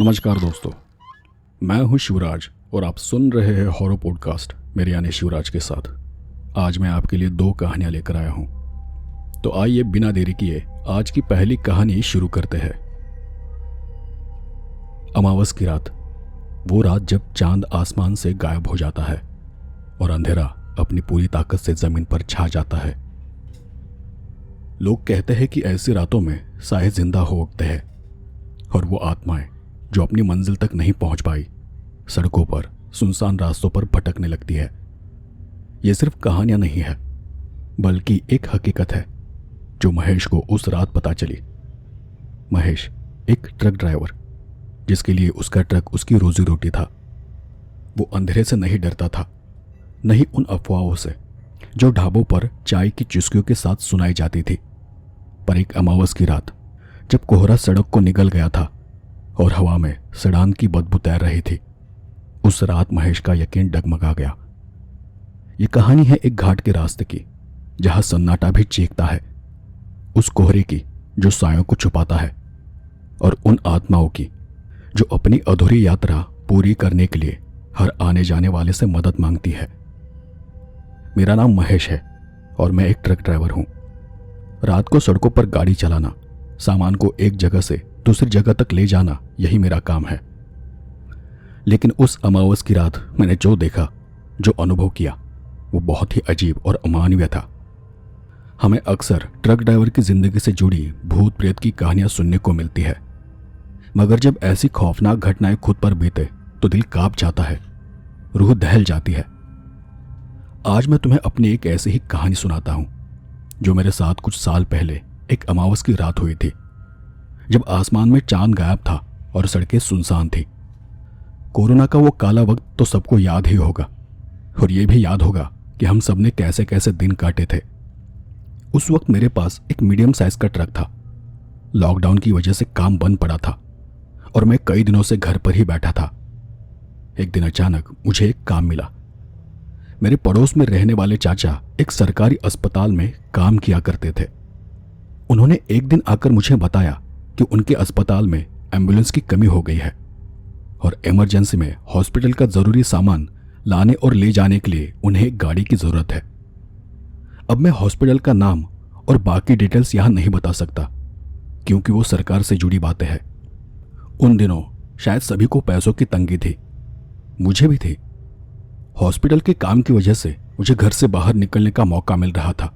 नमस्कार दोस्तों, मैं हूं शिवराज और आप सुन रहे हैं हॉरर पॉडकास्ट मेरे यानी शिवराज के साथ। आज मैं आपके लिए 2 कहानियां लेकर आया हूं। तो आइए बिना देरी किए आज की पहली कहानी शुरू करते हैं। अमावस की रात, वो रात जब चांद आसमान से गायब हो जाता है और अंधेरा अपनी पूरी ताकत से जमीन पर छा जाता है। लोग कहते हैं कि ऐसी रातों में साए जिंदा हो उठते हैं और वो आत्माएं जो अपनी मंजिल तक नहीं पहुंच पाई सड़कों पर सुनसान रास्तों पर भटकने लगती है। ये सिर्फ कहानियां नहीं है, बल्कि एक हकीकत है जो महेश को उस रात पता चली। महेश एक ट्रक ड्राइवर, जिसके लिए उसका ट्रक उसकी रोजी रोटी था। वो अंधेरे से नहीं डरता था, नहीं उन अफवाहों से जो ढाबों पर चाय की चुस्कियों के साथ सुनाई जाती थी। पर एक अमावस की रात जब कोहरा सड़क को निगल गया था और हवा में सड़ान की बदबू तैर रही थी, उस रात महेश का यकीन डगमगा गया। ये कहानी है एक घाट के रास्ते की, जहां सन्नाटा भी चीखता है, उस कोहरे की जो सायों को छुपाता है, और उन आत्माओं की जो अपनी अधूरी यात्रा पूरी करने के लिए हर आने जाने वाले से मदद मांगती है। मेरा नाम महेश है और मैं एक ट्रक ड्राइवर हूं। रात को सड़कों पर गाड़ी चलाना, सामान को एक जगह से दूसरी जगह तक ले जाना, यही मेरा काम है। लेकिन उस अमावस की रात मैंने जो देखा, जो अनुभव किया, वो बहुत ही अजीब और अमानवीय था। हमें अक्सर ट्रक ड्राइवर की जिंदगी से जुड़ी भूत प्रेत की कहानियां सुनने को मिलती है, मगर जब ऐसी खौफनाक घटनाएं खुद पर बीते तो दिल कांप जाता है, रूह दहल जाती है। आज मैं तुम्हें अपनी एक ऐसी ही कहानी सुनाता हूं जो मेरे साथ कुछ साल पहले एक अमावस की रात हुई थी, जब आसमान में चांद गायब था और सड़कें सुनसान थी। कोरोना का वो काला वक्त तो सबको याद ही होगा, और ये भी याद होगा कि हम सबने कैसे कैसे दिन काटे थे। उस वक्त मेरे पास एक मीडियम साइज का ट्रक था। लॉकडाउन की वजह से काम बंद पड़ा था और मैं कई दिनों से घर पर ही बैठा था। एक दिन अचानक मुझे एक काम मिला। मेरे पड़ोस में रहने वाले चाचा एक सरकारी अस्पताल में काम किया करते थे। उन्होंने एक दिन आकर मुझे बताया कि उनके अस्पताल में एम्बुलेंस की कमी हो गई है और इमरजेंसी में हॉस्पिटल का जरूरी सामान लाने और ले जाने के लिए उन्हें एक गाड़ी की जरूरत है। अब मैं हॉस्पिटल का नाम और बाकी डिटेल्स यहां नहीं बता सकता, क्योंकि वो सरकार से जुड़ी बातें हैं। उन दिनों शायद सभी को पैसों की तंगी थी, मुझे भी थी। हॉस्पिटल के काम की वजह से मुझे घर से बाहर निकलने का मौका मिल रहा था,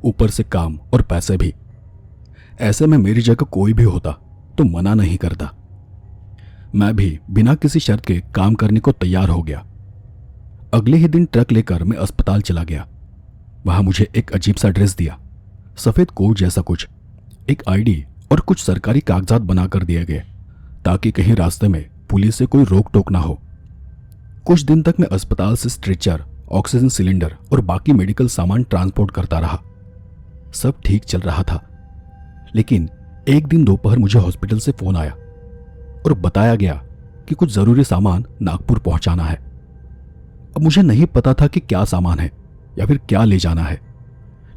ऊपर से काम और पैसे भी। ऐसे में मेरी जगह कोई भी होता तो मना नहीं करता। मैं भी बिना किसी शर्त के काम करने को तैयार हो गया। अगले ही दिन ट्रक लेकर मैं अस्पताल चला गया। वहां मुझे एक अजीब सा ड्रेस दिया, सफेद कोट जैसा कुछ, एक आईडी और कुछ सरकारी कागजात बनाकर दिए गए, ताकि कहीं रास्ते में पुलिस से कोई रोक टोक ना हो। कुछ दिन तक मैं अस्पताल से स्ट्रेचर, ऑक्सीजन सिलेंडर और बाकी मेडिकल सामान ट्रांसपोर्ट करता रहा। सब ठीक चल रहा था, लेकिन एक दिन दोपहर मुझे हॉस्पिटल से फोन आया और बताया गया कि कुछ जरूरी सामान नागपुर पहुंचाना है। अब मुझे नहीं पता था कि क्या सामान है या फिर क्या ले जाना है,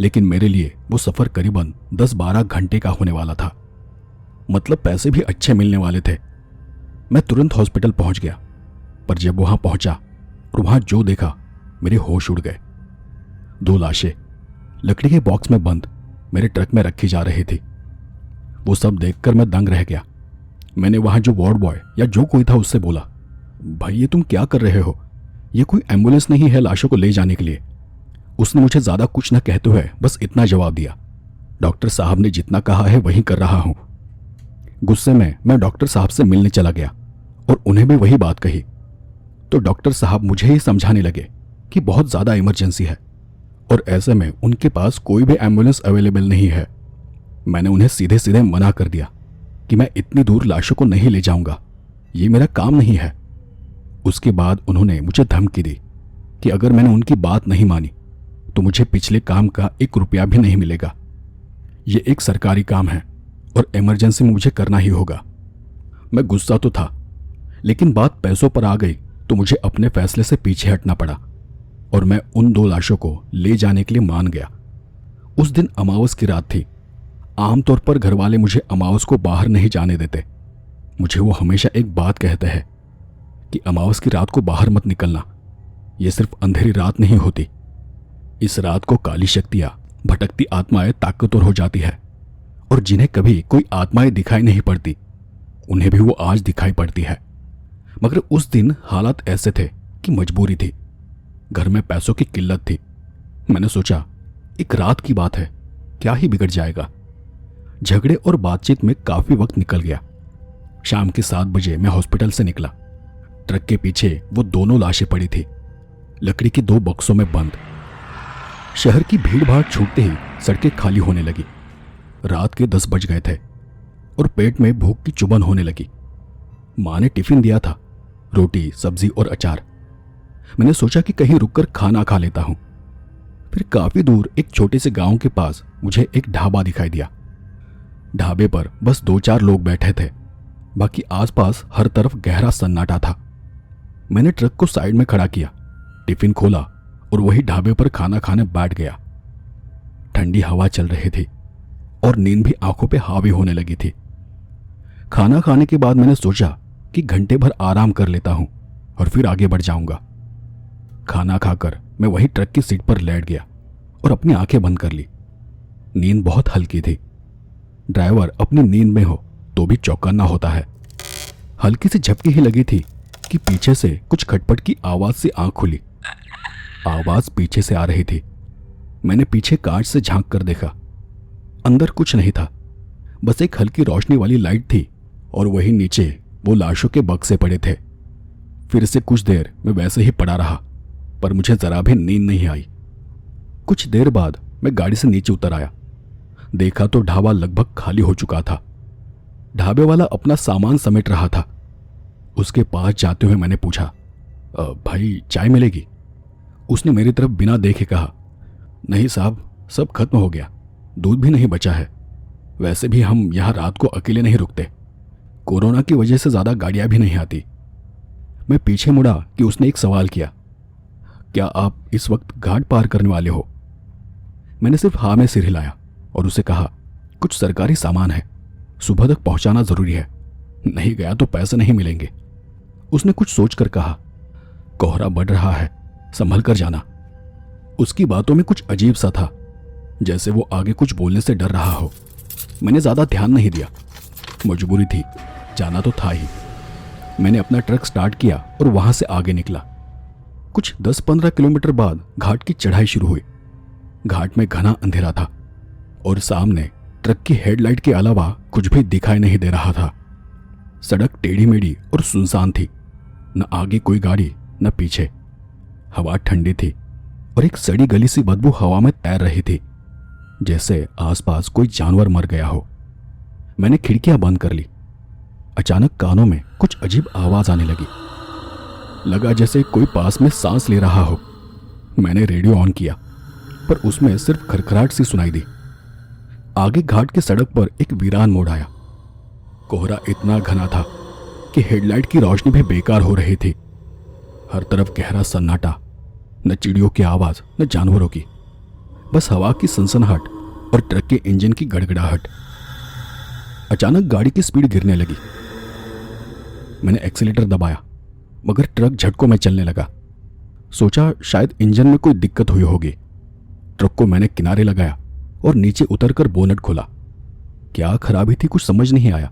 लेकिन मेरे लिए वो सफर करीबन 10-12 घंटे का होने वाला था। मतलब पैसे भी अच्छे मिलने वाले थे। मैं तुरंत हॉस्पिटल पहुंच गया, पर जब वहां पहुंचा और वहां जो देखा, मेरे होश उड़ गए। 2 लाशें लकड़ी के बॉक्स में बंद मेरे ट्रक में रखी जा रही थी। वो सब देखकर मैं दंग रह गया। मैंने वहां जो वार्ड बॉय या जो कोई था उससे बोला, भाई ये तुम क्या कर रहे हो? ये कोई एम्बुलेंस नहीं है लाशों को ले जाने के लिए। उसने मुझे ज्यादा कुछ न कहते हुए बस इतना जवाब दिया, डॉक्टर साहब ने जितना कहा है वही कर रहा हूं। गुस्से में मैं डॉक्टर साहब से मिलने चला गया और उन्हें भी वही बात कही। तो डॉक्टर साहब मुझे ही समझाने लगे कि बहुत ज्यादा इमरजेंसी है और ऐसे में उनके पास कोई भी एम्बुलेंस अवेलेबल नहीं है। मैंने उन्हें सीधे सीधे मना कर दिया कि मैं इतनी दूर लाशों को नहीं ले जाऊंगा, ये मेरा काम नहीं है। उसके बाद उन्होंने मुझे धमकी दी कि अगर मैंने उनकी बात नहीं मानी तो मुझे पिछले काम का 1 रुपया भी नहीं मिलेगा। ये एक सरकारी काम है और इमरजेंसी में मुझे करना ही होगा। मैं गुस्सा तो था, लेकिन बात पैसों पर आ गई तो मुझे अपने फैसले से पीछे हटना पड़ा और मैं उन 2 लाशों को ले जाने के लिए मान गया। उस दिन अमावस की रात थी। आमतौर पर घरवाले मुझे अमावस को बाहर नहीं जाने देते, मुझे वो हमेशा एक बात कहते हैं कि अमावस की रात को बाहर मत निकलना। यह सिर्फ अंधेरी रात नहीं होती, इस रात को काली शक्तियां, भटकती आत्माएं ताकतवर हो जाती है, और जिन्हें कभी कोई आत्माएं दिखाई नहीं पड़ती उन्हें भी वो आज दिखाई पड़ती है। मगर उस दिन हालात ऐसे थे कि मजबूरी थी, घर में पैसों की किल्लत थी। मैंने सोचा एक रात की बात है, क्या ही बिगड़ जाएगा। झगड़े और बातचीत में काफी वक्त निकल गया। शाम के 7 बजे मैं हॉस्पिटल से निकला। ट्रक के पीछे वो दोनों लाशें पड़ी थी, लकड़ी के 2 बक्सों में बंद। शहर की भीड़ भाड़ छूटते ही सड़कें खाली होने लगी। रात के 10 बज गए थे और पेट में भूख की चुभन होने लगी। माँ ने टिफिन दिया था, रोटी, सब्जी और अचार। मैंने सोचा कि कहीं रुककर खाना खा लेता हूं। फिर काफी दूर एक छोटे से गांव के पास मुझे एक ढाबा दिखाई दिया। ढाबे पर बस 2-4 लोग बैठे थे, बाकी आसपास हर तरफ गहरा सन्नाटा था। मैंने ट्रक को साइड में खड़ा किया, टिफिन खोला और वही ढाबे पर खाना खाने बैठ गया। ठंडी हवा चल रही थी और नींद भी आंखों पे हावी होने लगी थी। खाना खाने के बाद मैंने सोचा कि घंटे भर आराम कर लेता हूं और फिर आगे बढ़ जाऊंगा। खाना खाकर मैं वही ट्रक की सीट पर लेट गया और अपनी आंखें बंद कर ली। नींद बहुत हल्की थी। ड्राइवर अपनी नींद में हो तो भी चौकन्ना होता है। हल्की सी झपकी ही लगी थी कि पीछे से कुछ खटपट की आवाज से आंख खुली। आवाज पीछे से आ रही थी। मैंने पीछे कांच से झांक कर देखा। अंदर कुछ नहीं था, बस एक हल्की रोशनी वाली लाइट थी और वहीं नीचे वो लाशों के बक्से पड़े थे। फिर से कुछ देर मैं वैसे ही पड़ा रहा, पर मुझे जरा भी नींद नहीं आई। कुछ देर बाद मैं गाड़ी से नीचे उतर आया। देखा तो ढाबा लगभग खाली हो चुका था। ढाबे वाला अपना सामान समेट रहा था। उसके पास जाते हुए मैंने पूछा, भाई चाय मिलेगी? उसने मेरी तरफ बिना देखे कहा, नहीं साहब, सब खत्म हो गया, दूध भी नहीं बचा है। वैसे भी हम यहां रात को अकेले नहीं रुकते, कोरोना की वजह से ज्यादा गाड़ियां भी नहीं आती। मैं पीछे मुड़ा कि उसने एक सवाल किया, क्या आप इस वक्त घाट पार करने वाले हो? मैंने सिर्फ हाँ में सिर हिलाया और उसे कहा, कुछ सरकारी सामान है, सुबह तक पहुंचाना जरूरी है, नहीं गया तो पैसे नहीं मिलेंगे। उसने कुछ सोचकर कहा, कोहरा बढ़ रहा है, संभल कर जाना। उसकी बातों में कुछ अजीब सा था, जैसे वो आगे कुछ बोलने से डर रहा हो। मैंने ज्यादा ध्यान नहीं दिया, मजबूरी थी, जाना तो था ही। मैंने अपना ट्रक स्टार्ट किया और वहां से आगे निकला। कुछ 10-15 किलोमीटर बाद घाट की चढ़ाई शुरू हुई। घाट में घना अंधेरा था और सामने ट्रक की हेडलाइट के अलावा कुछ भी दिखाई नहीं दे रहा था। सड़क टेढ़ी मेढ़ी और सुनसान थी, न आगे कोई गाड़ी न पीछे। हवा ठंडी थी और एक सड़ी गली सी बदबू हवा में तैर रही थी, जैसे आसपास कोई जानवर मर गया हो। मैंने खिड़कियां बंद कर ली। अचानक कानों में कुछ अजीब आवाज आने लगी, लगा जैसे कोई पास में सांस ले रहा हो। मैंने रेडियो ऑन किया, पर उसमें सिर्फ खरखराहट सी सुनाई दी। आगे घाट की सड़क पर एक वीरान मोड़ आया। कोहरा इतना घना था कि हेडलाइट की रोशनी भी बेकार हो रही थी। हर तरफ गहरा सन्नाटा, न चिड़ियों की आवाज न जानवरों की, बस हवा की सनसनाहट और ट्रक के इंजन की गड़गड़ाहट। अचानक गाड़ी की स्पीड गिरने लगी। मैंने एक्सीलेटर दबाया, मगर ट्रक झटकों में चलने लगा। सोचा शायद इंजन में कोई दिक्कत हुई होगी। ट्रक को मैंने किनारे लगाया और नीचे उतरकर बोनट खोला। क्या खराबी थी कुछ समझ नहीं आया।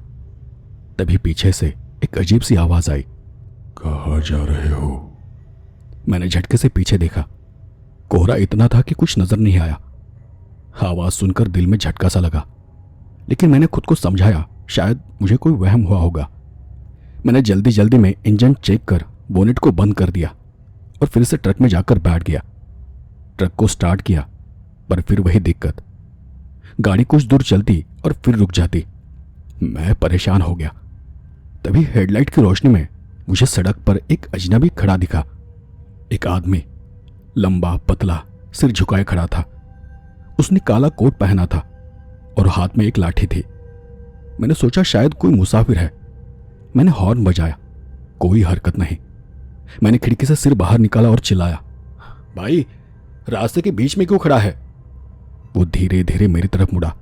तभी पीछे से एक अजीब सी आवाज आई, कहाँ जा रहे हो? मैंने झटके से पीछे देखा। कोहरा इतना था कि कुछ नजर नहीं आया। आवाज सुनकर दिल में झटका सा लगा, लेकिन मैंने खुद को समझाया शायद मुझे कोई वहम हुआ होगा। मैंने जल्दी जल्दी में इंजन चेक कर बोनेट को बंद कर दिया और फिर से ट्रक में जाकर बैठ गया। ट्रक को स्टार्ट किया, पर फिर वही दिक्कत। गाड़ी कुछ दूर चलती और फिर रुक जाती। मैं परेशान हो गया। तभी हेडलाइट की रोशनी में मुझे सड़क पर एक अजनबी खड़ा दिखा। एक आदमी, लंबा पतला, सिर झुकाए खड़ा था। उसने काला कोट पहना था और हाथ में एक लाठी थी। मैंने सोचा शायद कोई मुसाफिर है। मैंने हॉर्न बजाया, कोई हरकत नहीं। मैंने खिड़की से सिर बाहर निकाला और चिल्लाया, भाई रास्ते के बीच में क्यों खड़ा है? वो धीरे धीरे मेरी तरफ मुड़ा।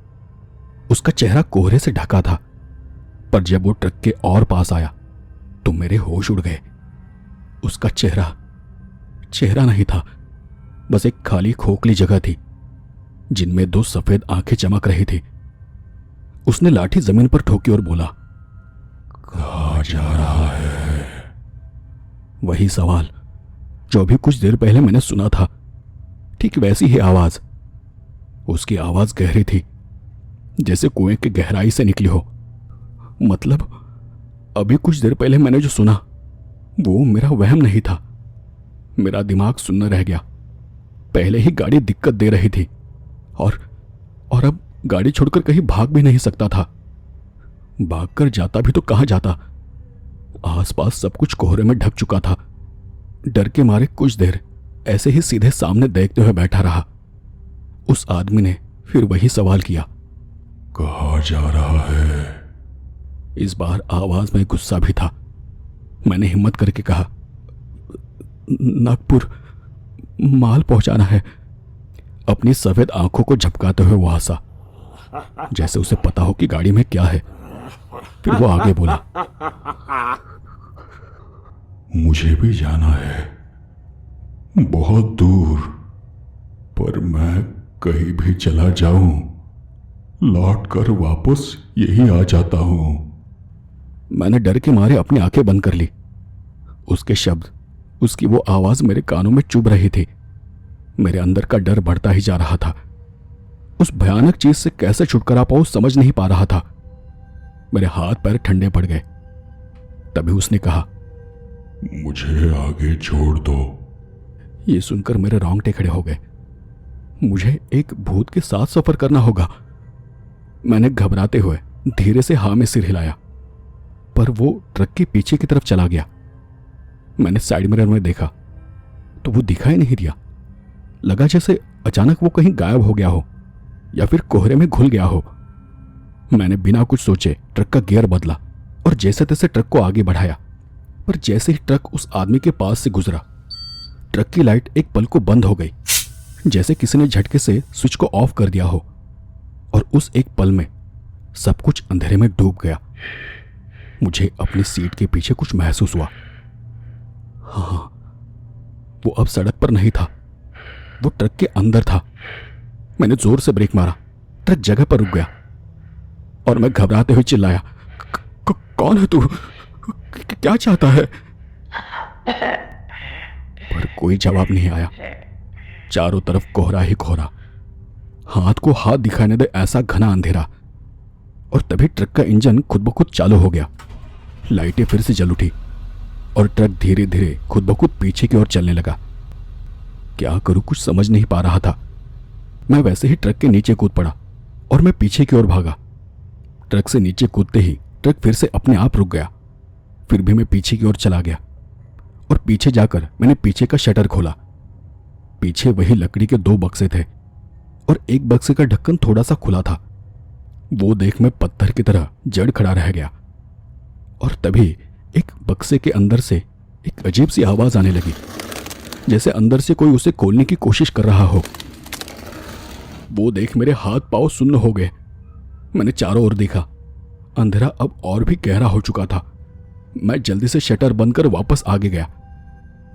उसका चेहरा कोहरे से ढका था। पर जब वो ट्रक के और पास आया तो मेरे होश उड़ गए। उसका चेहरा नहीं था, बस एक खाली खोखली जगह थी जिनमें दो सफेद आंखें चमक रही थी। उसने लाठी जमीन पर ठोकी और बोला, कहाँ जा रहा है? वही सवाल जो अभी कुछ देर पहले मैंने सुना था, ठीक वैसी ही आवाज। उसकी आवाज गहरी थी, जैसे कुएं की गहराई से निकली हो। मतलब अभी कुछ देर पहले मैंने जो सुना वो मेरा वहम नहीं था। मेरा दिमाग सुन्न रह गया। पहले ही गाड़ी दिक्कत दे रही थी और अब गाड़ी छोड़कर कहीं भाग भी नहीं सकता था। भागकर जाता भी तो कहां जाता? आसपास सब कुछ कोहरे में ढक चुका था। डर के मारे कुछ देर ऐसे ही सीधे सामने देखते हुए बैठा रहा। उस आदमी ने फिर वही सवाल किया, कहाँ जा रहा है? इस बार आवाज में गुस्सा भी था। मैंने हिम्मत करके कहा, नागपुर, माल पहुंचाना है। अपनी सफेद आंखों को झपकाते हुए वो हंसा, जैसे उसे पता हो कि गाड़ी में क्या है। फिर वो आगे बोला, मुझे भी जाना है, बहुत दूर, पर मैं कहीं भी चला जाऊं, लौट कर वापस यही आ जाता हूं। मैंने डर के मारे अपनी आंखें बंद कर ली। उसके शब्द, उसकी वो आवाज मेरे कानों में चुभ रही थी। मेरे अंदर का डर बढ़ता ही जा रहा था। उस भयानक चीज से कैसे छुटकारा पाऊं समझ नहीं पा रहा था। मेरे हाथ पैर ठंडे पड़ गए। तभी उसने कहा, मुझे आगे छोड़ दो। ये सुनकर मेरे रोंगटे खड़े हो गए। मुझे एक भूत के साथ सफर करना होगा। मैंने घबराते हुए धीरे से हाँ में सिर हिलाया, पर वो ट्रक के पीछे की तरफ चला गया। मैंने साइड मिरर में देखा तो वो दिखाई नहीं दिया। लगा जैसे अचानक वो कहीं गायब हो गया हो या फिर कोहरे में घुल गया हो। मैंने बिना कुछ सोचे ट्रक का गियर बदला और जैसे तैसे ट्रक को आगे बढ़ाया। पर जैसे ही ट्रक उस आदमी के पास से गुजरा, ट्रक की लाइट एक पल को बंद हो गई, जैसे किसी ने झटके से स्विच को ऑफ कर दिया हो। और उस एक पल में सब कुछ अंधेरे में डूब गया। मुझे अपनी सीट के पीछे कुछ महसूस हुआ। हाँ, वो अब सड़क पर नहीं था, वो ट्रक के अंदर था। मैंने जोर से ब्रेक मारा, ट्रक जगह पर रुक गया और मैं घबराते हुए चिल्लाया, कौन है तू? क्या चाहता है? पर कोई जवाब नहीं आया। चारों तरफ कोहरा ही कोहरा, हाथ को हाथ दिखाने दे ऐसा घना अंधेरा। और तभी ट्रक का इंजन खुद ब खुद चालू हो गया। लाइटें फिर से जल उठी और ट्रक धीरे धीरे खुद ब खुद पीछे की ओर चलने लगा। क्या करूं, कुछ समझ नहीं पा रहा था। मैं वैसे ही ट्रक के नीचे कूद पड़ा और मैं पीछे की ओर भागा। ट्रक से नीचे कूदते ही ट्रक फिर से अपने आप रुक गया। फिर भी मैं पीछे की ओर चला गया और पीछे जाकर मैंने पीछे का शटर खोला। पीछे वही लकड़ी के 2 बक्से थे और एक बक्से का ढक्कन थोड़ा सा खुला था। वो देख मैं पत्थर की तरह जड़ खड़ा रह गया। और तभी एक बक्से के अंदर से एक अजीब सी आवाज आने लगी, जैसे अंदर से कोई उसे खोलने की कोशिश कर रहा हो। वो देख मेरे हाथ पांव सुन्न हो गए। मैंने चारों ओर देखा। अंधेरा अब और भी गहरा हो चुका था। मैं जल्दी से शटर बंद कर वापस आगे गया।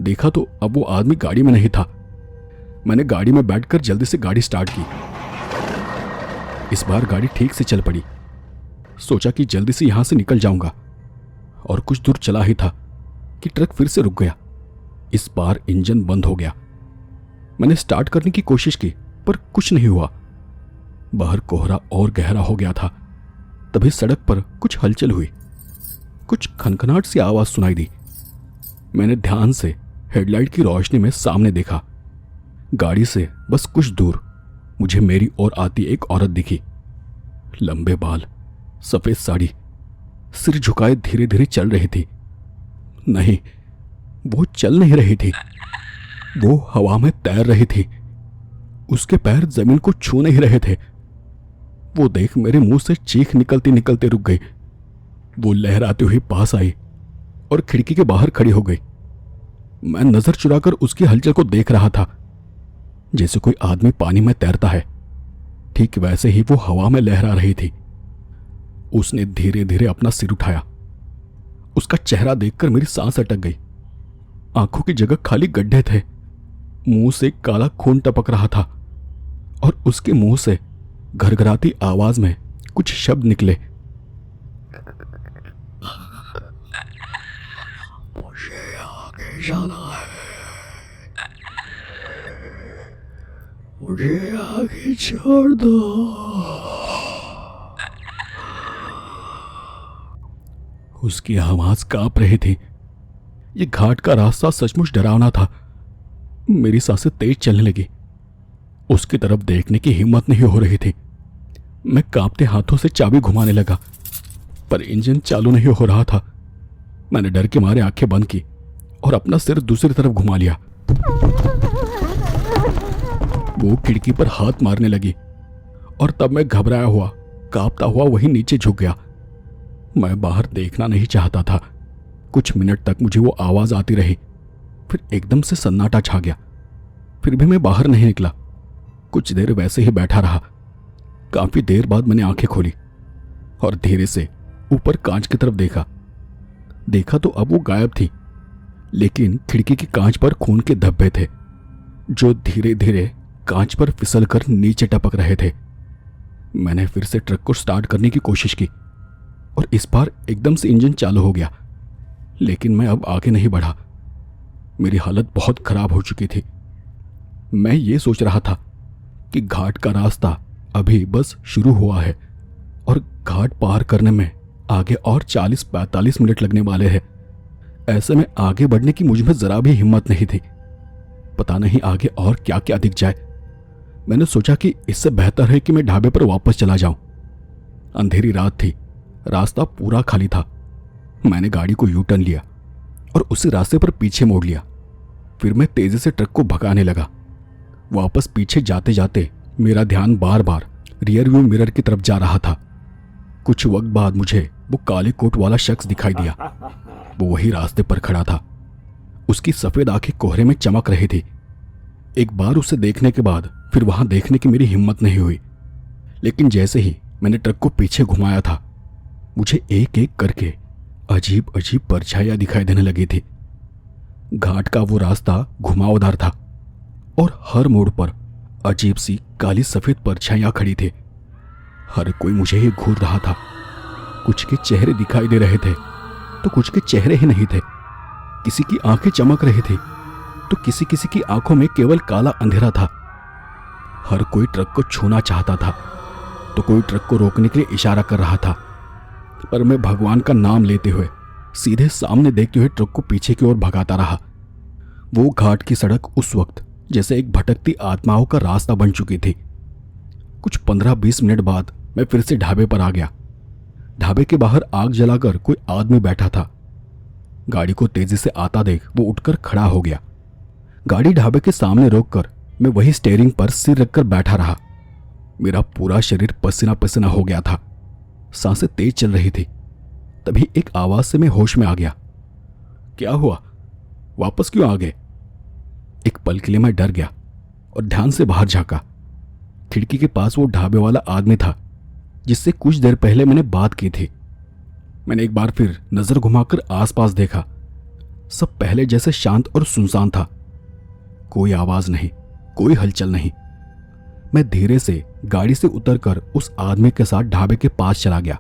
देखा तो अब वो आदमी गाड़ी में नहीं था। मैंने गाड़ी में बैठकर जल्दी से गाड़ी स्टार्ट की। इस बार गाड़ी ठीक से चल पड़ी। सोचा कि जल्दी से यहां से निकल जाऊंगा, और कुछ दूर चला ही था कि ट्रक फिर से रुक गया। इस बार इंजन बंद हो गया। मैंने स्टार्ट करने की कोशिश की पर कुछ नहीं हुआ। बाहर कोहरा और गहरा हो गया था। तभी सड़क पर कुछ हलचल हुई। कुछ खनखनाहट सी आवाज सुनाई दी। मैंने ध्यान से हेडलाइट की रोशनी में सामने देखा। गाड़ी से बस कुछ दूर मुझे मेरी ओर आती एक औरत दिखी। लंबे बाल, सफेद साड़ी, सिर झुकाए धीरे धीरे चल रही थी। नहीं, वो चल नहीं रही थी, वो हवा में तैर रही थी। उसके पैर जमीन को छू नहीं रहे थे। वो देख मेरे मुंह से चीख निकलती निकलते रुक गई। वो लहराती हुई पास आई और खिड़की के बाहर खड़ी हो गई। मैं नजर चुराकर उसकी हलचल को देख रहा था। जैसे कोई आदमी पानी में तैरता है, ठीक वैसे ही वो हवा में लहरा रही थी। उसने धीरे धीरे अपना सिर उठाया। उसका चेहरा देखकर मेरी सांस अटक गई। आंखों की जगह खाली गड्ढे थे। मुंह से काला खून टपक रहा था और उसके मुंह से घरघराती आवाज में कुछ शब्द निकले। मुझे आगे जाना है, मुझे आगे छोड़ दो। उसकी आवाज कांप रही थी। ये घाट का रास्ता सचमुच डरावना था। मेरी सांसें तेज चलने लगी। उसकी तरफ देखने की हिम्मत नहीं हो रही थी। मैं कांपते हाथों से चाबी घुमाने लगा, पर इंजन चालू नहीं हो रहा था। मैंने डर के मारे आंखें बंद की और अपना सिर दूसरी तरफ घुमा लिया। वो खिड़की पर हाथ मारने लगी और तब मैं घबराया हुआ, कांपता हुआ वहीं नीचे झुक गया। मैं बाहर देखना नहीं चाहता था। कुछ मिनट तक मुझे वो आवाज आती रही, फिर एकदम से सन्नाटा छा गया। फिर भी मैं बाहर नहीं निकला। कुछ देर वैसे ही बैठा रहा। काफी देर बाद मैंने आंखें खोली और धीरे से ऊपर कांच की तरफ देखा तो अब वो गायब थी, लेकिन खिड़की की कांच पर खून के धब्बे थे जो धीरे धीरे कांच पर फिसलकर नीचे टपक रहे थे। मैंने फिर से ट्रक को स्टार्ट करने की कोशिश की और इस बार एकदम से इंजन चालू हो गया, लेकिन मैं अब आगे नहीं बढ़ा। मेरी हालत बहुत खराब हो चुकी थी। मैं ये सोच रहा था कि घाट का रास्ता अभी बस शुरू हुआ है और घाट पार करने में आगे और 40-45 मिनट लगने वाले हैं। ऐसे में आगे बढ़ने की मुझ में जरा भी हिम्मत नहीं थी। पता नहीं आगे और क्या क्या दिख जाए। मैंने सोचा कि इससे बेहतर है कि मैं ढाबे पर वापस चला जाऊं। अंधेरी रात थी, रास्ता पूरा खाली था। मैंने गाड़ी को यू टर्न लिया और उसी रास्ते पर पीछे मोड़ लिया। फिर मैं तेजी से ट्रक को भगाने लगा। वापस पीछे जाते जाते मेरा ध्यान बार बार रियर व्यू मिरर की तरफ जा रहा था। कुछ वक्त बाद मुझे वो काले कोट वाला शख्स दिखाई दिया। वो वही रास्ते पर खड़ा था। उसकी सफेद आंखें कोहरे में चमक रही थी। एक बार उसे देखने के बाद फिर वहां देखने की मेरी हिम्मत नहीं हुई, लेकिन जैसे ही मैंने ट्रक को पीछे घुमाया था, मुझे एक एक करके अजीब अजीब परछाइयां दिखाई देने लगी थी। घाट का वो रास्ता घुमावदार था और हर मोड़ पर अजीब सी काली सफेद परछाइयां खड़ी थी। हर कोई मुझे ही घूर रहा था। कुछ के चेहरे दिखाई दे रहे थे तो कुछ के चेहरे ही नहीं थे। किसी की आंखें चमक रही थी तो किसी किसी की आंखों में केवल काला अंधेरा था। हर कोई ट्रक को छूना चाहता था तो कोई ट्रक को रोकने के लिए इशारा कर रहा था, पर मैं भगवान का नाम लेते हुए सीधे सामने देखते हुए ट्रक को पीछे की ओर भगाता रहा। वो घाट की सड़क उस वक्त जैसे एक भटकती आत्माओं का रास्ता बन चुकी थी। कुछ 15-20 मिनट बाद मैं फिर से ढाबे पर आ गया। ढाबे के बाहर आग जलाकर कोई आदमी बैठा था। गाड़ी को तेजी से आता देख वो उठकर खड़ा हो गया। गाड़ी ढाबे के सामने रोककर मैं वही स्टीयरिंग पर सिर रखकर बैठा रहा। मेरा पूरा शरीर पसीना पसीना हो गया था। सांसें तेज चल रही थी। तभी एक आवाज से मैं होश में आ गया। क्या हुआ? वापस क्यों आ गए? एक पल के लिए मैं डर गया और ध्यान से बाहर झांका। खिड़की के पास वो ढाबे वाला आदमी था जिससे कुछ देर पहले मैंने बात की थी। मैंने एक बार फिर नजर घुमाकर आसपास देखा। सब पहले जैसे शांत और सुनसान था। कोई आवाज नहीं, कोई हलचल नहीं। मैं धीरे से गाड़ी से उतरकर उस आदमी के साथ ढाबे के पास चला गया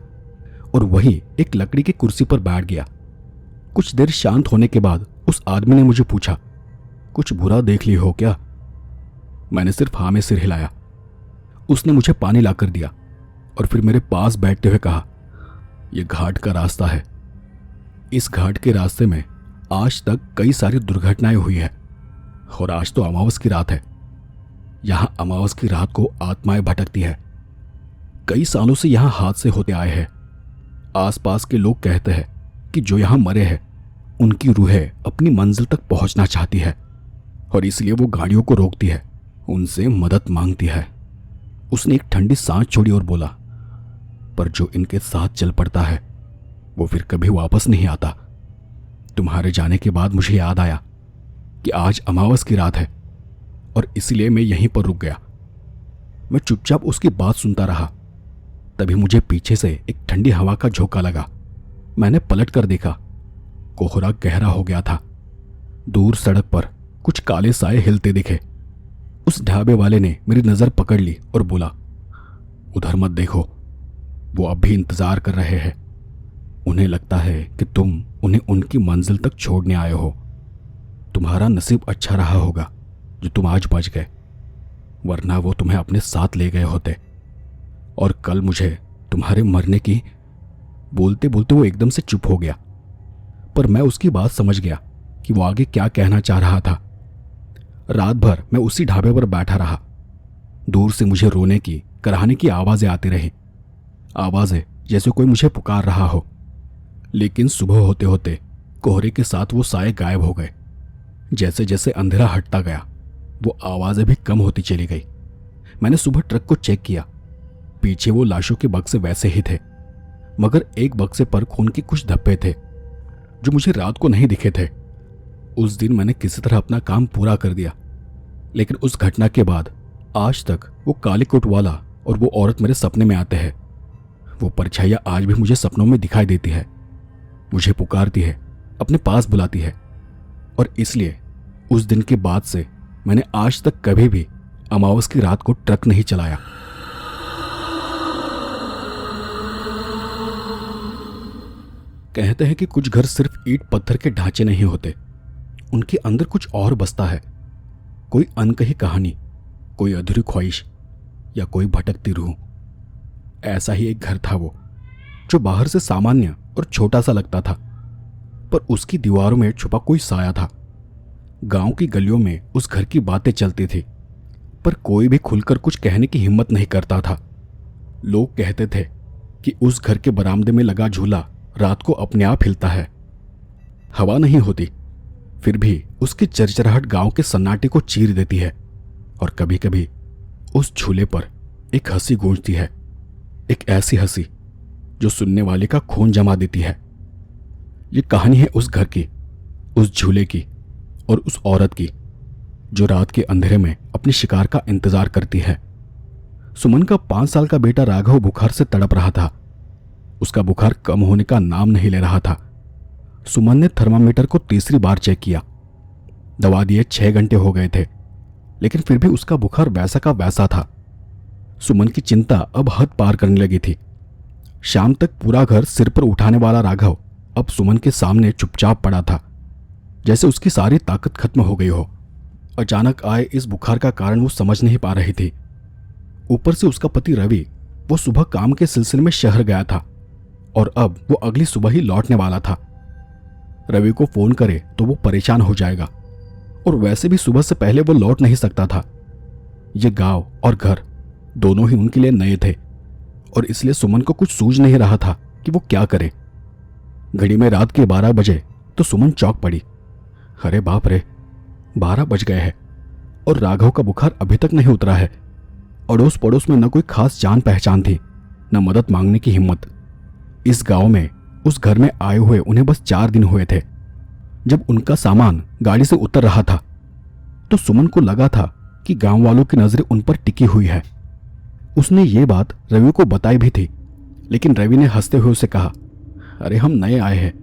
और वहीं एक लकड़ी की कुर्सी पर बैठ गया। कुछ देर शांत होने के बाद उस आदमी ने मुझे पूछा, कुछ बुरा देख ली हो क्या? मैंने सिर्फ हाँ में सिर हिलाया। उसने मुझे पानी लाकर दिया और फिर मेरे पास बैठते हुए कहा, यह घाट का रास्ता है। इस घाट के रास्ते में आज तक कई सारी दुर्घटनाएं हुई है और आज तो अमावस की रात है। यहां अमावस की रात को आत्माएं भटकती है। कई सालों से यहां हादसे होते आए हैं। आसपास के लोग कहते हैं कि जो यहां मरे हैं उनकी रूहें अपनी मंजिल तक पहुंचना चाहती है और इसलिए वो गाड़ियों को रोकती है, उनसे मदद मांगती है। उसने एक ठंडी सांस छोड़ी और बोला, पर जो इनके साथ चल पड़ता है वो फिर कभी वापस नहीं आता। तुम्हारे जाने के बाद मुझे याद आया कि आज अमावस की रात है और इसलिए मैं यहीं पर रुक गया। मैं चुपचाप उसकी बात सुनता रहा। तभी मुझे पीछे से एक ठंडी हवा का झोंका लगा। मैंने पलट कर देखा। कोहरा गहरा हो गया था। दूर सड़क पर कुछ काले साए हिलते दिखे। उस ढाबे वाले ने मेरी नजर पकड़ ली और बोला, उधर मत देखो, वो अब भी इंतजार कर रहे हैं। उन्हें लगता है कि तुम उन्हें उनकी मंजिल तक छोड़ने आए हो। तुम्हारा नसीब अच्छा रहा होगा जो तुम आज बच गए, वरना वो तुम्हें अपने साथ ले गए होते। और कल मुझे तुम्हारे मरने की। बोलते बोलते वो एकदम से चुप हो गया, पर मैं उसकी बात समझ गया कि वो आगे क्या कहना चाह रहा था। रात भर मैं उसी ढाबे पर बैठा रहा। दूर से मुझे रोने की, कराहने की आवाजें आती रही। आवाजें जैसे कोई मुझे पुकार रहा हो। लेकिन सुबह होते होते कोहरे के साथ वो साए गायब हो गए। जैसे जैसे अंधेरा हटता गया, वो आवाजें भी कम होती चली गई। मैंने सुबह ट्रक को चेक किया। पीछे वो लाशों के बक्से वैसे ही थे, मगर एक बक्से पर खून के कुछ धब्बे थे जो मुझे रात को नहीं दिखे थे। उस दिन मैंने किसी तरह अपना काम पूरा कर दिया, लेकिन उस घटना के बाद आज तक वो काली कोट वाला और वो औरत मेरे सपने में आते हैं। वो परछाइयाँ आज भी मुझे सपनों में दिखाई देती है, मुझे पुकारती है, अपने पास बुलाती है। और इसलिए उस दिन के बाद से मैंने आज तक कभी भी अमावस की रात को ट्रक नहीं चलाया। कहते हैं कि कुछ घर सिर्फ ईंट पत्थर के ढांचे नहीं होते, उनके अंदर कुछ और बसता है। कोई अनकही कहानी, कोई अधूरी ख्वाहिश या कोई भटकती रूह। ऐसा ही एक घर था वो, जो बाहर से सामान्य और छोटा सा लगता था, पर उसकी दीवारों में छुपा कोई साया था। गांव की गलियों में उस घर की बातें चलती थी, पर कोई भी खुलकर कुछ कहने की हिम्मत नहीं करता था। लोग कहते थे कि उस घर के बरामदे में लगा झूला रात को अपने आप हिलता है। हवा नहीं होती, फिर भी उसकी चरचराहट गांव के सन्नाटे को चीर देती है। और कभी कभी उस झूले पर एक हंसी गूंजती है, एक ऐसी हंसी जो सुनने वाले का खून जमा देती है। ये कहानी है उस घर की, उस झूले की और उस औरत की जो रात के अंधेरे में अपने शिकार का इंतजार करती है। सुमन का 5 साल का बेटा राघव बुखार से तड़प रहा था। उसका बुखार कम होने का नाम नहीं ले रहा था। सुमन ने थर्मामीटर को तीसरी बार चेक किया। दवा दिए 6 घंटे हो गए थे, लेकिन फिर भी उसका बुखार वैसा का वैसा था। सुमन की चिंता अब हद पार करने लगी थी। शाम तक पूरा घर सिर पर उठाने वाला राघव अब सुमन के सामने चुपचाप पड़ा था, जैसे उसकी सारी ताकत खत्म हो गई हो। अचानक आए इस बुखार का कारण वो समझ नहीं पा रही थी। ऊपर से उसका पति रवि, वो सुबह काम के सिलसिले में शहर गया था और अब वो अगली सुबह ही लौटने वाला था। रवि को फोन करे तो वो परेशान हो जाएगा, और वैसे भी सुबह से पहले वो लौट नहीं सकता था। ये गांव और घर दोनों ही उनके लिए नए थे, और इसलिए सुमन को कुछ सूझ नहीं रहा था कि वो क्या करे। घड़ी में रात के 12 बजे तो सुमन चौंक पड़ी। अरे बाप रे, 12 बज गए हैं और राघव का बुखार अभी तक नहीं उतरा है। अड़ोस पड़ोस में न कोई खास जान पहचान थी, न मदद मांगने की हिम्मत। इस गांव में उस घर में आए हुए उन्हें बस 4 दिन हुए थे। जब उनका सामान गाड़ी से उतर रहा था तो सुमन को लगा था कि गांव वालों की नजरें उन पर टिकी हुई है। उसने ये बात रवि को बताई भी थी, लेकिन रवि ने हंसते हुए उसे कहा, अरे हम नए आए हैं,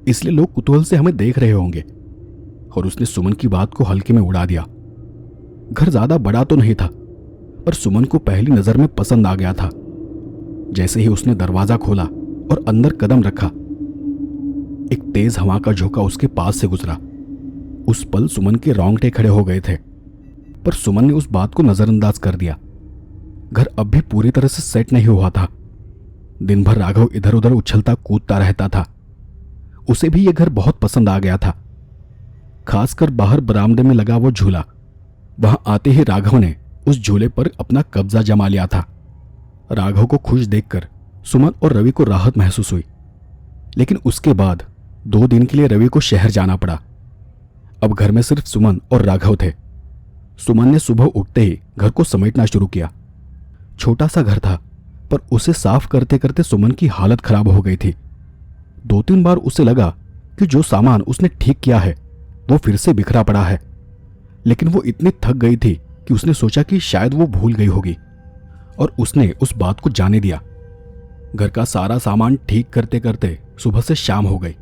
इसलिए लोग कुतूहल से हमें देख रहे होंगे। और उसने सुमन की बात को हल्के में उड़ा दिया। घर ज्यादा बड़ा तो नहीं था, पर सुमन को पहली नजर में पसंद आ गया था। जैसे ही उसने दरवाजा खोला और अंदर कदम रखा, एक तेज हवा का झोंका उसके पास से गुजरा। उस पल सुमन के रोंगटे खड़े हो गए थे, पर सुमन ने उस बात को नजरअंदाज कर दिया। घर अब भी पूरी तरह से सेट नहीं हुआ था। दिन भर राघव इधर उधर उछलता कूदता रहता था। उसे भी यह घर बहुत पसंद आ गया था, खासकर बाहर बरामदे में लगा वो झूला। वहां आते ही राघव ने उस झूले पर अपना कब्जा जमा लिया था। राघव को खुश देखकर सुमन और रवि को राहत महसूस हुई, लेकिन उसके बाद 2 दिन के लिए रवि को शहर जाना पड़ा। अब घर में सिर्फ सुमन और राघव थे। सुमन ने सुबह उठते ही घर को समेटना शुरू किया। छोटा सा घर था, पर उसे साफ करते करते सुमन की हालत खराब हो गई थी। 2-3 बार उसे लगा कि जो सामान उसने ठीक किया है वो फिर से बिखरा पड़ा है, लेकिन वो इतनी थक गई थी कि उसने सोचा कि शायद वो भूल गई होगी, और उसने उस बात को जाने दिया घर का सारा सामान ठीक करते करते सुबह से शाम हो गई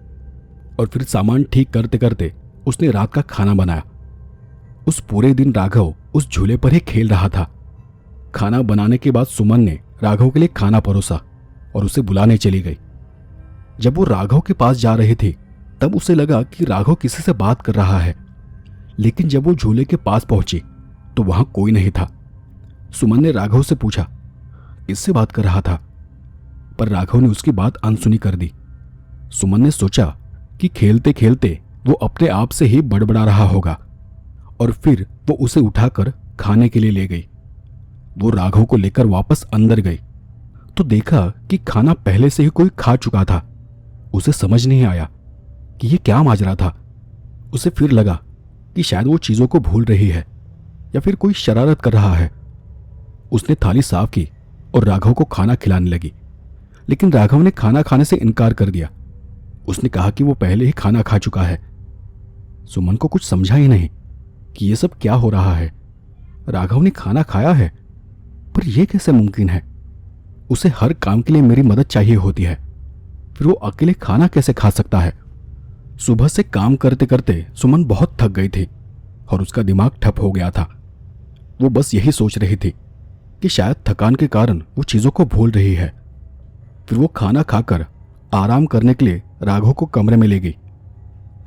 और फिर सामान ठीक करते करते उसने रात का खाना बनाया। उस पूरे दिन राघव उस झूले पर ही खेल रहा था। खाना बनाने के बाद सुमन ने राघव के लिए खाना परोसा और उसे बुलाने चली गई। जब वो राघव के पास जा रही थी तब उसे लगा कि राघव किसी से बात कर रहा है, लेकिन जब वो झूले के पास पहुंची तो वहां कोई नहीं था। सुमन ने राघव से पूछा किससे बात कर रहा था, पर राघव ने उसकी बात अनसुनी कर दी। सुमन ने सोचा कि खेलते खेलते वो अपने आप से ही बड़बड़ा रहा होगा और फिर वो उसे उठाकर खाने के लिए ले गई। वो राघव को लेकर वापस अंदर गई तो देखा कि खाना पहले से ही कोई खा चुका था। उसे समझ नहीं आया कि ये क्या माजरा था। उसे फिर लगा कि शायद वो चीजों को भूल रही है या फिर कोई शरारत कर रहा है। उसने थाली साफ की और राघव को खाना खिलाने लगी, लेकिन राघव ने खाना खाने से इनकार कर दिया। उसने कहा कि वो पहले ही खाना खा चुका है। सुमन को कुछ समझा ही नहीं कि ये सब क्या हो रहा है। राघव ने खाना खाया है, पर यह कैसे मुमकिन है? उसे हर काम के लिए मेरी मदद चाहिए होती है, फिर वो अकेले खाना कैसे खा सकता है? सुबह से काम करते करते सुमन बहुत थक गई थी और उसका दिमाग ठप हो गया था। वो बस यही सोच रही थी कि शायद थकान के कारण वो चीजों को भूल रही है। फिर वो खाना खाकर आराम करने के लिए राघव को कमरे में ले गई।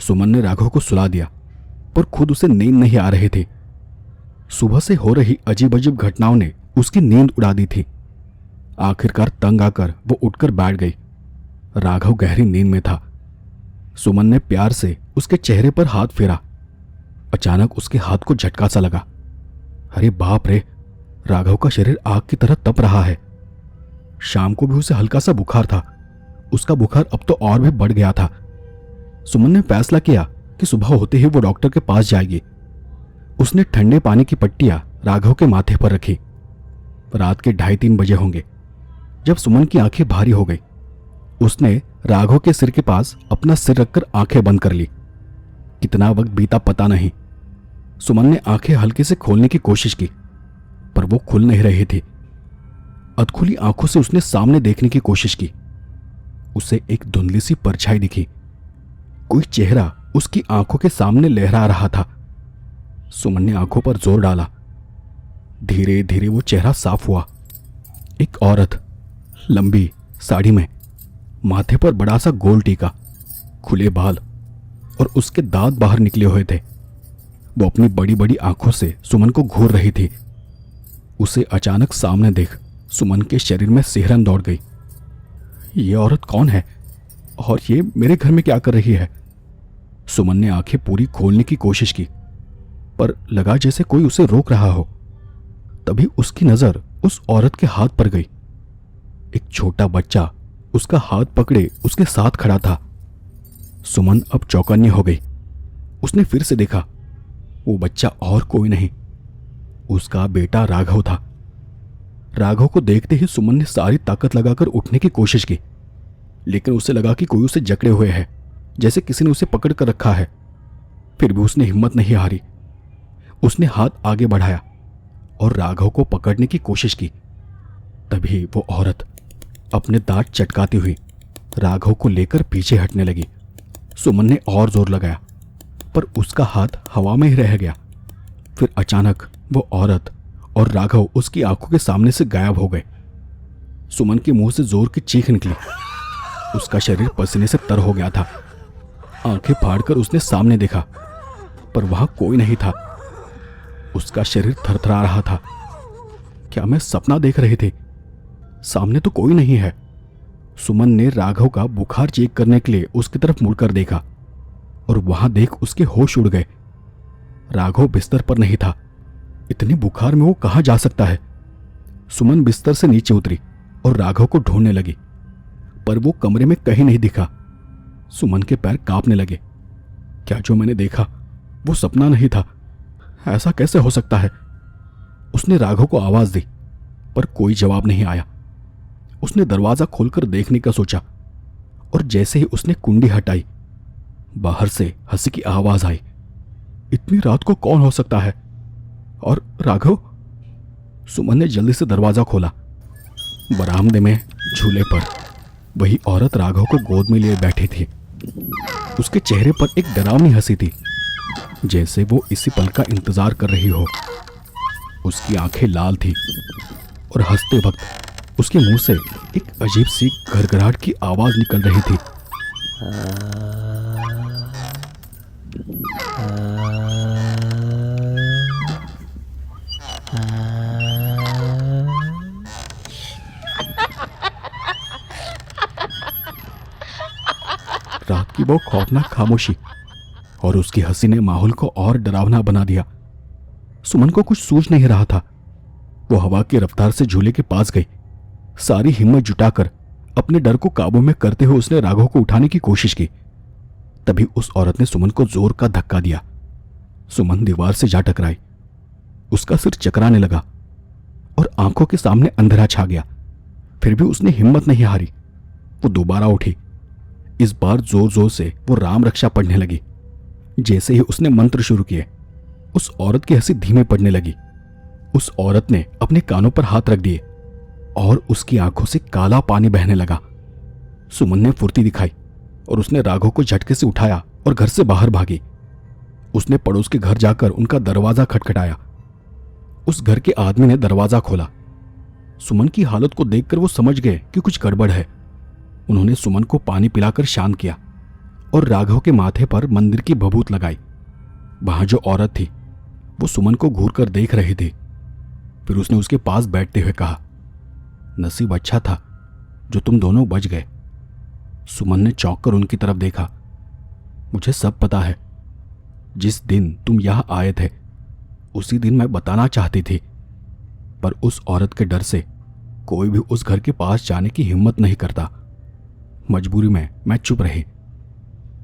सुमन ने राघव को सुला दिया, पर खुद उसे नींद नहीं आ रही थी। सुबह से हो रही अजीब अजीब घटनाओं ने उसकी नींद उड़ा दी थी। आखिरकार तंग आकर वो उठकर बैठ गई। राघव गहरी नींद में था। सुमन ने प्यार से उसके चेहरे पर हाथ फेरा। अचानक उसके हाथ को झटका सा लगा। अरे बाप रे, राघव का शरीर आग की तरह तप रहा है। शाम को भी उसे हल्का सा बुखार था। उसका बुखार अब तो और भी बढ़ गया था। सुमन ने फैसला किया कि सुबह होते ही वो डॉक्टर के पास जाएगी। उसने ठंडे पानी की पट्टियां राघव के माथे पर रखी। रात के 2:30 बजे होंगे जब सुमन की आंखें भारी हो गई। उसने राघव के सिर के पास अपना सिर रखकर आंखें बंद कर ली। कितना वक्त बीता पता नहीं। सुमन ने आंखें हल्के से खोलने की कोशिश की, पर वो खुल नहीं रही थी। अधखुली आंखों से उसने सामने देखने की कोशिश की। उसे एक धुंधली सी परछाई दिखी। कोई चेहरा उसकी आंखों के सामने लहरा रहा था। सुमन ने आंखों पर जोर डाला। धीरे धीरे वो चेहरा साफ हुआ। एक औरत, लंबी साड़ी में, माथे पर बड़ा सा गोल टीका, खुले बाल और उसके दांत बाहर निकले हुए थे। वो अपनी बड़ी बड़ी आंखों से सुमन को घूर रही थी। उसे अचानक सामने देख सुमन के शरीर में सिहरन दौड़ गई। ये औरत कौन है और ये मेरे घर में क्या कर रही है? सुमन ने आंखें पूरी खोलने की कोशिश की, पर लगा जैसे कोई उसे रोक रहा हो। तभी उसकी नजर उस औरत के हाथ पर गई। एक छोटा बच्चा उसका हाथ पकड़े उसके साथ खड़ा था। सुमन अब चौकन्नी हो गई। उसने फिर से देखा। वो बच्चा और कोई नहीं, उसका बेटा राघव था। राघव को देखते ही सुमन ने सारी ताकत लगाकर उठने की कोशिश की, लेकिन उसे लगा कि कोई उसे जकड़े हुए है, जैसे किसी ने उसे पकड़ कर रखा है। फिर भी उसने हिम्मत नहीं हारी। उसने हाथ आगे बढ़ाया और राघव को पकड़ने की कोशिश की। तभी वो औरत अपने दांत चटकाती हुई राघव को लेकर पीछे हटने लगी। सुमन ने और जोर लगाया, पर उसका हाथ हवा में ही रह गया। फिर अचानक वो औरत और राघव उसकी आंखों के सामने से गायब हो गए। सुमन के मुंह से जोर की चीख निकली। उसका शरीर पसीने से तर हो गया था। आंखें फाड़कर उसने सामने देखा, पर वहां कोई नहीं था। उसका शरीर थरथरा रहा था। क्या मैं सपना देख रही थी? सामने तो कोई नहीं है। सुमन ने राघव का बुखार चेक करने के लिए उसकी तरफ मुड़कर देखा और वहां देख उसके होश उड़ गए। राघव बिस्तर पर नहीं था। इतने बुखार में वो कहां जा सकता है? सुमन बिस्तर से नीचे उतरी और राघव को ढूंढने लगी, पर वो कमरे में कहीं नहीं दिखा। सुमन के पैर कांपने लगे। क्या जो मैंने देखा वो सपना नहीं था? ऐसा कैसे हो सकता है? उसने राघव को आवाज दी, पर कोई जवाब नहीं आया। उसने दरवाजा खोलकर देखने का सोचा और जैसे ही उसने कुंडी हटाई, बाहर से हंसी की आवाज आई। इतनी रात को कौन हो सकता है? और राघव? सुमन ने जल्दी से दरवाजा खोला। बरामदे में झूले पर वही औरत राघव को गोद में लिए बैठी थी। उसके चेहरे पर एक डरावनी हंसी थी, जैसे वो इसी पल का इंतजार कर रही हो। उसकी आंखें लाल थी और हंसते वक्त उसके मुंह से एक अजीब सी घरघराहट की आवाज निकल रही थी। रात की वो खौफनाक खामोशी और उसकी हंसी ने माहौल को और डरावना बना दिया। सुमन को कुछ सूझ नहीं रहा था। वो हवा की रफ्तार से झूले के पास गई। सारी हिम्मत जुटाकर अपने डर को काबू में करते हुए उसने राघव को उठाने की कोशिश की। तभी उस औरत ने सुमन को जोर का धक्का दिया। सुमन दीवार से जा टकराई। उसका सिर चकराने लगा और आंखों के सामने अंधेरा छा गया। फिर भी उसने हिम्मत नहीं हारी। वो दोबारा उठी। इस बार जोर जोर से वो राम रक्षा पढ़ने लगी। जैसे ही उसने मंत्र शुरू किए, उस औरत की हंसी धीमे पड़ने लगी। उस औरत ने अपने कानों पर हाथ रख दिए और उसकी आंखों से काला पानी बहने लगा। सुमन ने फुर्ती दिखाई और उसने राघव को झटके से उठाया और घर से बाहर भागी। उसने पड़ोस के घर जाकर उनका दरवाजा खटखटाया। उस घर के आदमी ने दरवाजा खोला। सुमन की हालत को देखकर वो समझ गए कि कुछ गड़बड़ है। उन्होंने सुमन को पानी पिलाकर शांत किया और राघव के माथे पर मंदिर की भभूत लगाई। वहां जो औरत थी वो सुमन को घूर कर देख रही थी। फिर उसने उसके पास बैठते हुए कहा, नसीब अच्छा था जो तुम दोनों बच गए। सुमन ने चौंक कर उनकी तरफ देखा। मुझे सब पता है। जिस दिन तुम यहां आए थे उसी दिन मैं बताना चाहती थी, पर उस औरत के डर से कोई भी उस घर के पास जाने की हिम्मत नहीं करता। मजबूरी में मैं चुप रही।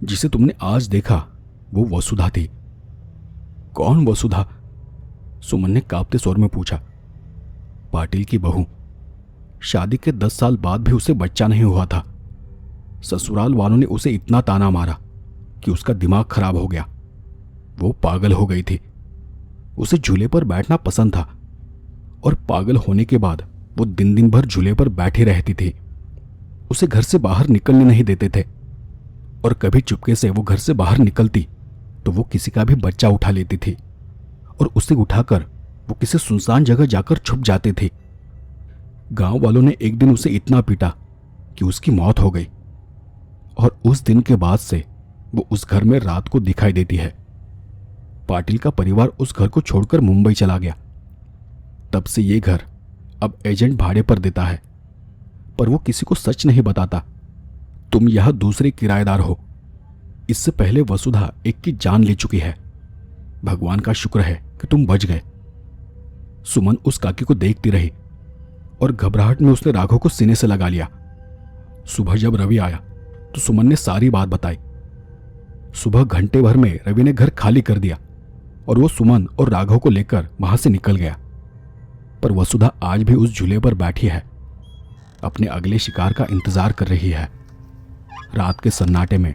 जिसे तुमने आज देखा वो वसुधा थी। कौन वसुधा? सुमन ने कांपते स्वर में पूछा। पाटिल की बहू। शादी के 10 साल बाद भी उसे बच्चा नहीं हुआ था। ससुराल वालों ने उसे इतना ताना मारा कि उसका दिमाग खराब हो गया। वो पागल हो गई थी। उसे झूले पर बैठना पसंद था और पागल होने के बाद वो दिन दिन भर झूले पर बैठी रहती थी। उसे घर से बाहर निकलने नहीं देते थे और कभी चुपके से वो घर से बाहर निकलती तो वो किसी का भी बच्चा उठा लेती थी और उसे उठाकर वो किसी सुनसान जगह जाकर छुप जाती थी। गांव वालों ने एक दिन उसे इतना पीटा कि उसकी मौत हो गई और उस दिन के बाद से वो उस घर में रात को दिखाई देती है। पाटिल का परिवार उस घर को छोड़कर मुंबई चला गया। तब से ये घर अब एजेंट भाड़े पर देता है, पर वो किसी को सच नहीं बताता। तुम यहां दूसरे किराएदार हो। इससे पहले वसुधा एक की जान ले चुकी है। भगवान का शुक्र है कि तुम बच गए। सुमन उस काकी को देखती रही और घबराहट में उसने राघव को सीने से लगा लिया। सुबह जब रवि आया तो सुमन ने सारी बात बताई। सुबह घंटे भर में रवि ने घर खाली कर दिया और वो सुमन और राघव को लेकर वहां से निकल गया। पर वसुधा आज भी उस झूले पर बैठी है, अपने अगले शिकार का इंतजार कर रही है। रात के सन्नाटे में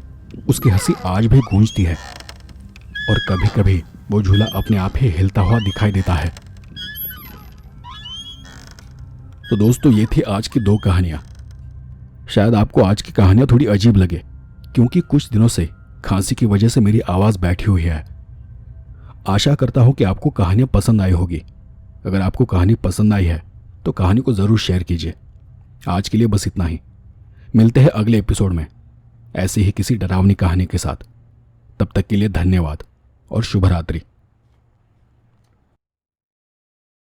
उसकी हंसी आज भी गूंजती है और कभी कभी वो झूला अपने आप ही हिलता हुआ दिखाई देता है। तो दोस्तों, ये थी आज की 2 कहानियां। शायद आपको आज की कहानियां थोड़ी अजीब लगे क्योंकि कुछ दिनों से खांसी की वजह से मेरी आवाज़ बैठी हुई है। आशा करता हूं कि आपको कहानियां पसंद आई होगी। अगर आपको कहानी पसंद आई है तो कहानी को ज़रूर शेयर कीजिए। आज के लिए बस इतना ही। मिलते हैं अगले एपिसोड में ऐसी ही किसी डरावनी कहानी के साथ। तब तक के लिए धन्यवाद और शुभ रात्रि।